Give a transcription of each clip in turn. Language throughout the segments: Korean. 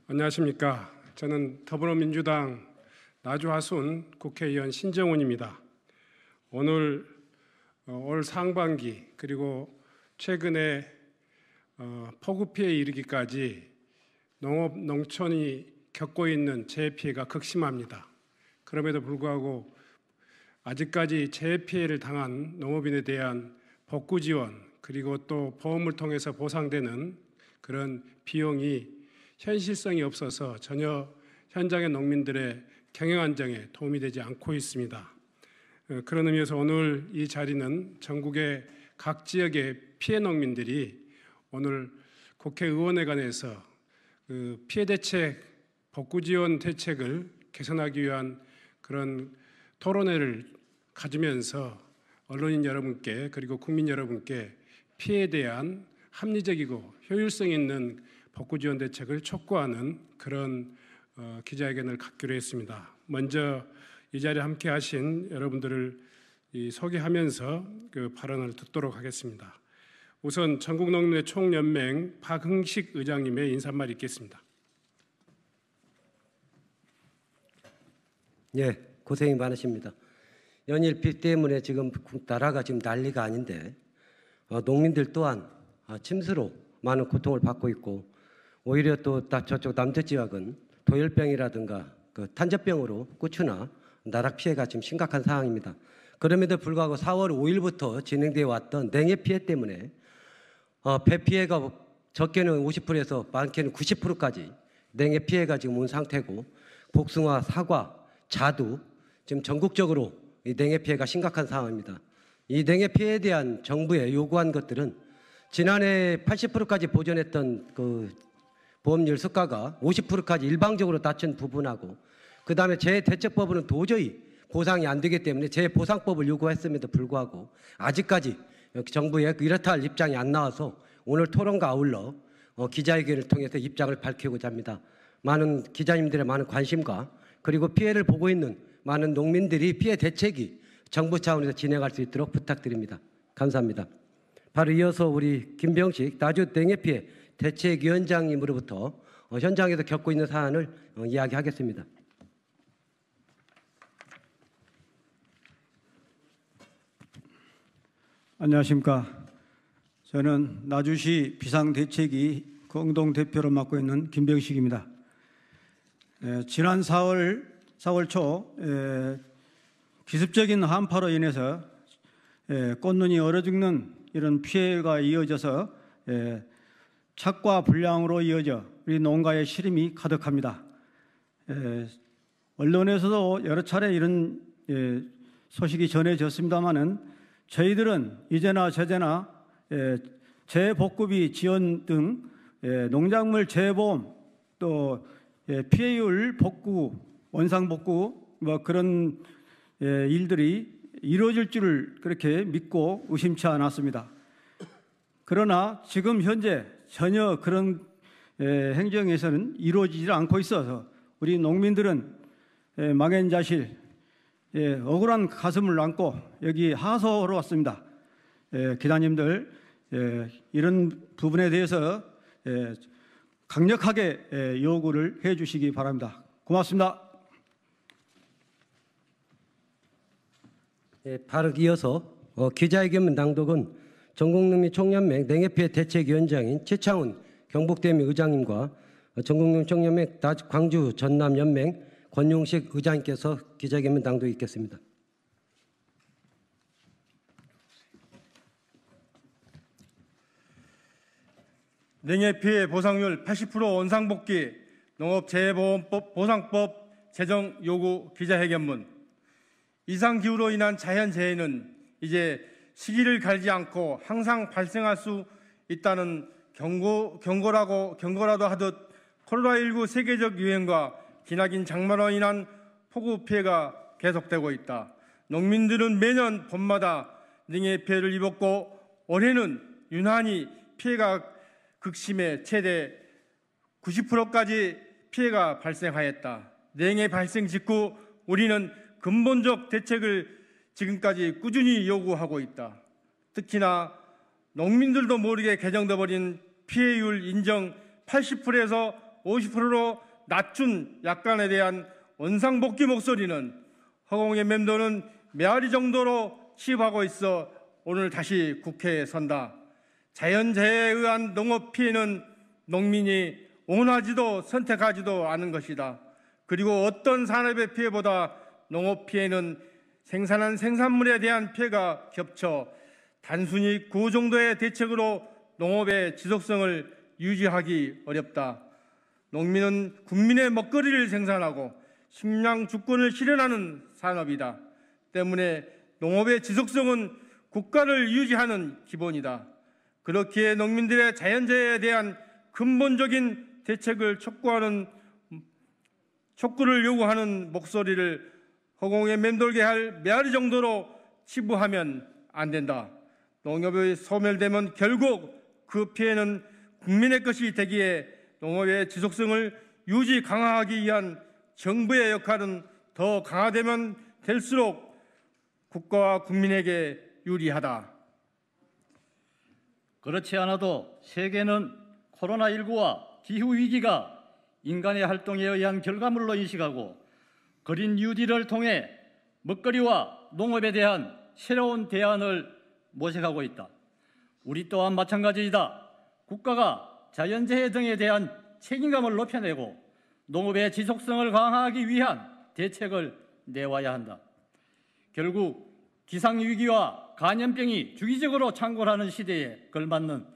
안녕하십니까. 저는 더불어민주당 나주하순 국회의원 신정훈입니다. 오늘 올 상반기 그리고 최근에 폭우 피해에 이르기까지 농업, 농촌이 겪고 있는 재해 피해가 극심합니다. 그럼에도 불구하고 아직까지 재해 피해를 당한 농업인에 대한 복구 지원 그리고 또 보험을 통해서 보상되는 그런 비용이 현실성이 없어서 전혀 현장의 농민들의 경영 안정에 도움이 되지 않고 있습니다. 그런 의미에서 오늘 이 자리는 전국의 각 지역의 피해 농민들이 오늘 국회의원회관에서 피해 대책, 복구 지원 대책을 개선하기 위한 그런 토론회를 가지면서 언론인 여러분께 그리고 국민 여러분께 피해에 대한 합리적이고 효율성 있는 복구 지원 대책을 촉구하는 그런 기자회견을 갖기로 했습니다. 먼저 이 자리에 함께 하신 여러분들을 소개하면서 그 발언을 듣도록 하겠습니다. 우선 전국농민의 총연맹 박흥식 의장님의 인사말 있겠습니다. 예, 고생이 많으십니다. 연일 비 때문에 지금 나라가 지금 난리가 아닌데 농민들 또한 침수로 많은 고통을 받고 있고 오히려 또 저쪽 남쪽 지역은 도열병이라든가 그 탄저병으로 꾸추나 나락 피해가 지금 심각한 상황입니다. 그럼에도 불구하고 4월 5일부터 진행되어 왔던 냉해 피해 때문에 배 피해가 적게는 50%에서 많게는 90%까지 냉해 피해가 지금 온 상태고 복숭아, 사과, 자두 지금 전국적으로 이 냉해 피해가 심각한 상황입니다. 이 냉해 피해에 대한 정부에 요구한 것들은 지난해 80%까지 보전했던 그 보험료 수가가 50%까지 일방적으로 낮춘 부분하고 그다음에 재해대책법은 도저히 보상이 안 되기 때문에 재해보상법을 요구했음에도 불구하고 아직까지 정부의 이렇다 할 입장이 안 나와서 오늘 토론과 아울러 기자회견을 통해서 입장을 밝히고자 합니다. 많은 기자님들의 많은 관심과 그리고 피해를 보고 있는 많은 농민들이 피해 대책이 정부 차원에서 진행할 수 있도록 부탁드립니다. 감사합니다. 바로 이어서 우리 김병식 나주 냉해 피해 대책위원장님으로부터 현장에서 겪고 있는 사안을 이야기하겠습니다. 안녕하십니까. 저는 나주시 비상대책위 공동대표로 맡고 있는 김병식입니다. 지난 4월 초 기습적인 한파로 인해서 꽃눈이 얼어 죽는 이런 피해가 이어져서 착과 불량으로 이어져 우리 농가의 시름이 가득합니다. 언론에서도 여러 차례 이런 소식이 전해졌습니다마는 저희들은 이제나 저제나 재복구비 지원 등 농작물 재보험 또 피해율 복구, 원상복구 뭐 그런 일들이 이루어질 줄을 그렇게 믿고 의심치 않았습니다. 그러나 지금 현재 전혀 그런 행정에서는 이루어지지 않고 있어서 우리 농민들은 망연자실 억울한 가슴을 안고 여기 하소로 왔습니다. 기자님들 이런 부분에 대해서 강력하게 요구를 해 주시기 바랍니다. 고맙습니다. 바로 이어서 기자회견 낭독은 전국농민 총연맹 냉해피해 대책위원장인 최창훈 경북대미 의장님과 전국농민 총연맹 광주 전남연맹 권용식 의장님께서 기자회견 낭독이 있겠습니다. 냉해 피해 보상률 80% 원상복귀 농업재해보험법 보상법 제정 요구 기자회견문. 이상기후로 인한 자연재해는 이제 시기를 갈지 않고 항상 발생할 수 있다는 경고라도 하듯 코로나19 세계적 유행과 기나긴 장마로 인한 폭우 피해가 계속되고 있다. 농민들은 매년 봄마다 냉해 피해를 입었고 올해는 유난히 피해가 극심해 최대 90%까지 피해가 발생하였다. 냉해 발생 직후 우리는 근본적 대책을 지금까지 꾸준히 요구하고 있다. 특히나 농민들도 모르게 개정돼 버린 피해율 인정 80%에서 50%로 낮춘 약관에 대한 원상복귀 목소리는 허공에 맴도는 메아리 정도로 취급하고 있어 오늘 다시 국회에 선다. 자연재해에 의한 농업 피해는 농민이 원하지도 선택하지도 않은 것이다. 그리고 어떤 산업의 피해보다 농업 피해는 생산한 생산물에 대한 피해가 겹쳐 단순히 그 정도의 대책으로 농업의 지속성을 유지하기 어렵다. 농민은 국민의 먹거리를 생산하고 식량 주권을 실현하는 산업이다. 때문에 농업의 지속성은 국가를 유지하는 기본이다. 그렇기에 농민들의 자연재해에 대한 근본적인 대책을 촉구를 요구하는 목소리를 허공에 맴돌게 할 메아리 정도로 치부하면 안 된다. 농업이 소멸되면 결국 그 피해는 국민의 것이 되기에 농업의 지속성을 유지 강화하기 위한 정부의 역할은 더 강화되면 될수록 국가와 국민에게 유리하다. 그렇지 않아도 세계는 코로나19와 기후위기가 인간의 활동에 의한 결과물로 인식하고 그린 뉴딜을 통해 먹거리와 농업에 대한 새로운 대안을 모색하고 있다. 우리 또한 마찬가지이다. 국가가 자연재해 등에 대한 책임감을 높여내고 농업의 지속성을 강화하기 위한 대책을 내와야 한다. 결국 기상위기와 감염병이 주기적으로 창궐하는 시대에 걸맞는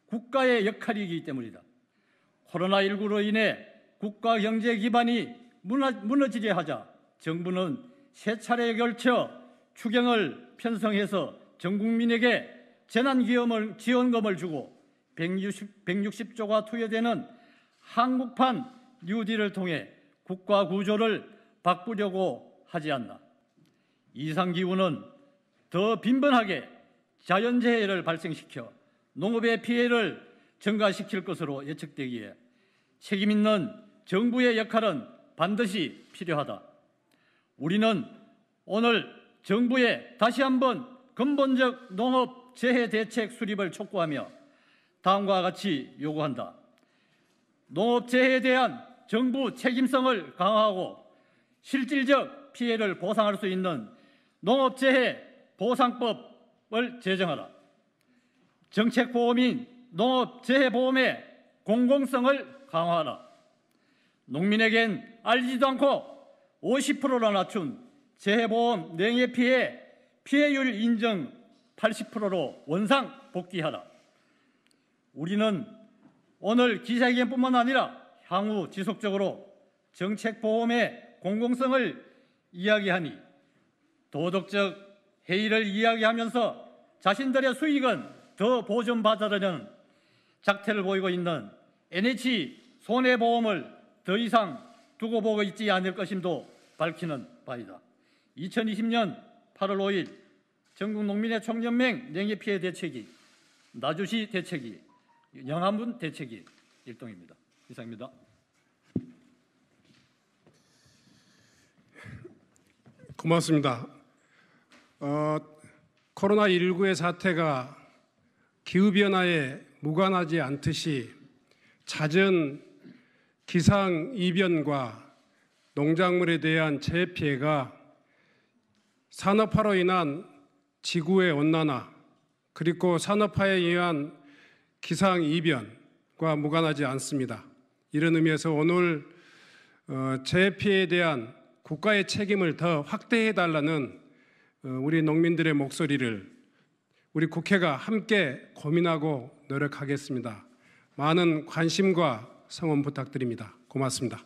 국가의 역할이기 때문이다. 코로나19로 인해 국가 경제 기반이 무너지려 하자 정부는 세 차례에 걸쳐 추경을 편성해서 전 국민에게 재난지원금을 주고 160조가 투여되는 한국판 뉴딜을 통해 국가 구조를 바꾸려고 하지 않나. 이상기후는 더 빈번하게 자연재해를 발생시켜 농업의 피해를 증가시킬 것으로 예측되기에 책임있는 정부의 역할은 반드시 필요하다. 우리는 오늘 정부에 다시 한번 근본적 농업 재해 대책 수립을 촉구하며 다음과 같이 요구한다. 농업 재해에 대한 정부 책임성을 강화하고 실질적 피해를 보상할 수 있는 농업재해 보상법을 제정하라. 정책보험인 농업재해보험의 공공성을 강화하라. 농민에겐 알지도 않고 50%로 낮춘 재해보험 냉해 피해율 인정 80%로 원상 복귀하라. 우리는 오늘 기자회견뿐만 아니라 향후 지속적으로 정책보험의 공공성을 이야기하니 도덕적 해이를 이야기하면서 자신들의 수익은 더 보존받으려는 작태를 보이고 있는 NH 손해보험을 더 이상 두고 보고 있지 않을 것임도 밝히는 바이다. 2020년 8월 5일 전국농민의 총연맹 냉해피해 대책위, 나주시 대책위, 영암군 대책위 일동입니다. 이상입니다. 고맙습니다. 코로나19의 사태가 기후변화에 무관하지 않듯이 잦은 기상이변과 농작물에 대한 재해 피해가 산업화로 인한 지구의 온난화 그리고 산업화에 의한 기상이변과 무관하지 않습니다. 이런 의미에서 오늘 재해 피해에 대한 국가의 책임을 더 확대해달라는 우리 농민들의 목소리를 우리 국회가 함께 고민하고 노력하겠습니다. 많은 관심과 성원 부탁드립니다. 고맙습니다.